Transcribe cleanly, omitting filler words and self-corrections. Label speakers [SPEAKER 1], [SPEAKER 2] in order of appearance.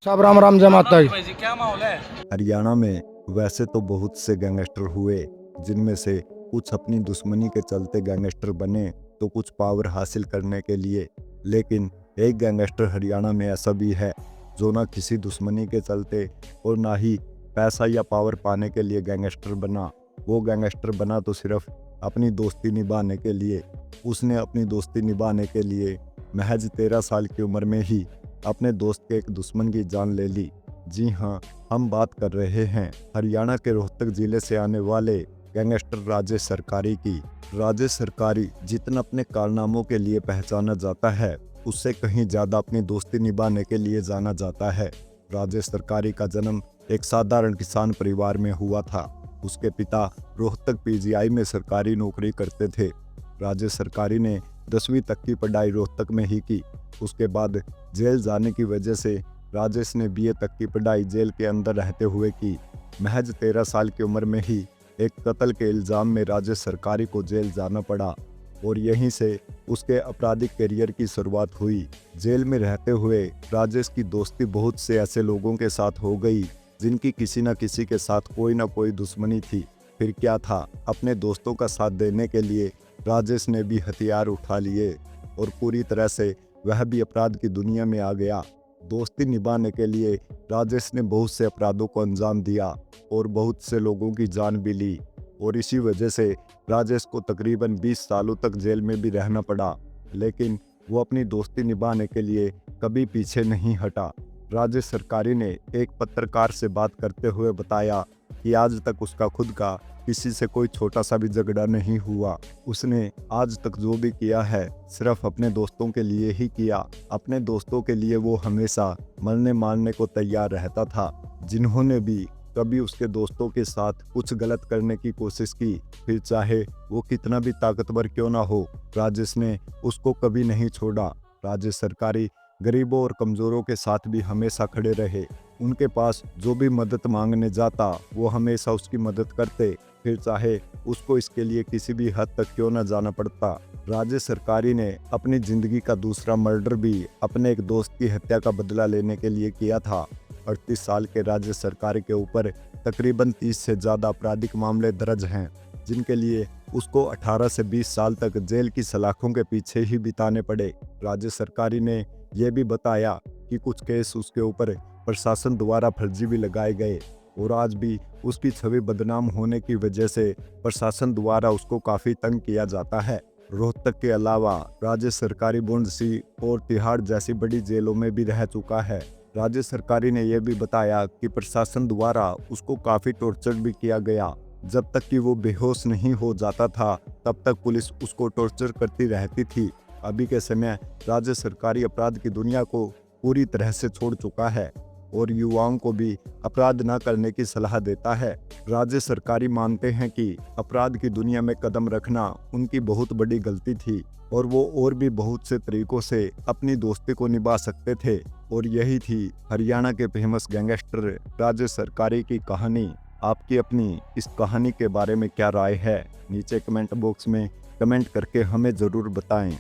[SPEAKER 1] सब राम राम जय माता दी।
[SPEAKER 2] भाई जी क्या माहौल है?
[SPEAKER 3] हरियाणा में वैसे तो बहुत से गैंगस्टर हुए, जिनमें से कुछ अपनी दुश्मनी के चलते गैंगस्टर बने तो कुछ पावर हासिल करने के लिए। लेकिन एक गैंगस्टर हरियाणा में ऐसा भी है जो ना किसी दुश्मनी के चलते और ना ही पैसा या पावर पाने के लिए गैंगस्टर बना। वो गैंगस्टर बना तो सिर्फ अपनी दोस्ती निभाने के लिए। उसने अपनी दोस्ती निभाने के लिए महज 13 साल की उम्र में ही अपने दोस्त के एक दुश्मन की जान ले ली। जी हाँ, हम बात कर रहे हैं हरियाणा के रोहतक जिले से आने वाले गैंगस्टर राजेश सरकारी की। राजेश सरकारी जितना अपने कारनामों के लिए पहचाना जाता है, उससे कहीं ज़्यादा अपनी दोस्ती निभाने के लिए जाना जाता है। राजेश सरकारी का जन्म एक साधारण किसान परिवार में हुआ था। उसके पिता रोहतक पीजीआई में सरकारी नौकरी करते थे। राजेश सरकारी ने 10वीं तक की पढ़ाई रोहतक में ही की। उसके बाद जेल जाने की वजह से राजेश ने बीए तक की पढ़ाई जेल के अंदर रहते हुए की। महज 13 साल की उम्र में ही एक कत्ल के इल्ज़ाम में राजेश सरकारी को जेल जाना पड़ा और यहीं से उसके आपराधिक करियर की शुरुआत हुई। जेल में रहते हुए राजेश की दोस्ती बहुत से ऐसे लोगों के साथ हो गई जिनकी किसी न किसी के साथ कोई ना कोई दुश्मनी थी। फिर क्या था, अपने दोस्तों का साथ देने के लिए राजेश ने भी हथियार उठा लिए और पूरी तरह से वह भी अपराध की दुनिया में आ गया। दोस्ती निभाने के लिए राजेश ने बहुत से अपराधों को अंजाम दिया और बहुत से लोगों की जान भी ली और इसी वजह से राजेश को तकरीबन 20 सालों तक जेल में भी रहना पड़ा। लेकिन वो अपनी दोस्ती निभाने के लिए कभी पीछे नहीं हटा। राजेश सरकारी ने एक पत्रकार से बात करते हुए बताया कि आज तक उसका खुद का किसी से कोई छोटा सा भी झगड़ा नहीं हुआ। उसने आज तक जो भी किया है सिर्फ अपने दोस्तों के लिए ही किया। अपने दोस्तों के लिए वो हमेशा मरने मारने को तैयार रहता था। जिन्होंने भी कभी उसके दोस्तों के साथ कुछ गलत करने की कोशिश की, फिर चाहे वो कितना भी ताकतवर क्यों ना हो, राजेश ने उसको कभी नहीं छोड़ा। राजेश सरकारी गरीबों और कमज़ोरों के साथ भी हमेशा खड़े रहे। उनके पास जो भी मदद मांगने जाता वो हमेशा उसकी मदद करते, फिर चाहे उसको इसके लिए किसी भी हद तक क्यों ना जाना पड़ता। राजेश सरकारी ने अपनी ज़िंदगी का दूसरा मर्डर भी अपने एक दोस्त की हत्या का बदला लेने के लिए किया था। 38 साल के राजेश सरकारी के ऊपर तकरीबन 30 से ज़्यादा आपराधिक मामले दर्ज हैं, जिनके लिए उसको 18 से 20 साल तक जेल की सलाखों के पीछे ही बिताने पड़े। राजेश सरकारी ने यह भी बताया कि कुछ केस उसके ऊपर प्रशासन द्वारा फर्जी भी लगाए गए और आज भी उसकी छवि बदनाम होने की वजह से प्रशासन द्वारा उसको काफ़ी तंग किया जाता है। रोहतक के अलावा राजेश सरकारी बुंडसी और तिहाड़ जैसी बड़ी जेलों में भी रह चुका है। राजेश सरकारी ने यह भी बताया कि प्रशासन द्वारा उसको काफ़ी टॉर्चर भी किया गया। जब तक कि वो बेहोश नहीं हो जाता था तब तक पुलिस उसको टॉर्चर करती रहती थी। अभी के समय राजेश सरकारी अपराध की दुनिया को पूरी तरह से छोड़ चुका है और युवाओं को भी अपराध न करने की सलाह देता है। राजेश सरकारी मानते हैं कि अपराध की दुनिया में कदम रखना उनकी बहुत बड़ी गलती थी और वो और भी बहुत से तरीकों से अपनी दोस्ती को निभा सकते थे। और यही थी हरियाणा के फेमस गैंगस्टर राजेश सरकारी की कहानी। आपकी अपनी इस कहानी के बारे में क्या राय है? नीचे कमेंट बॉक्स में कमेंट करके हमें ज़रूर बताएं।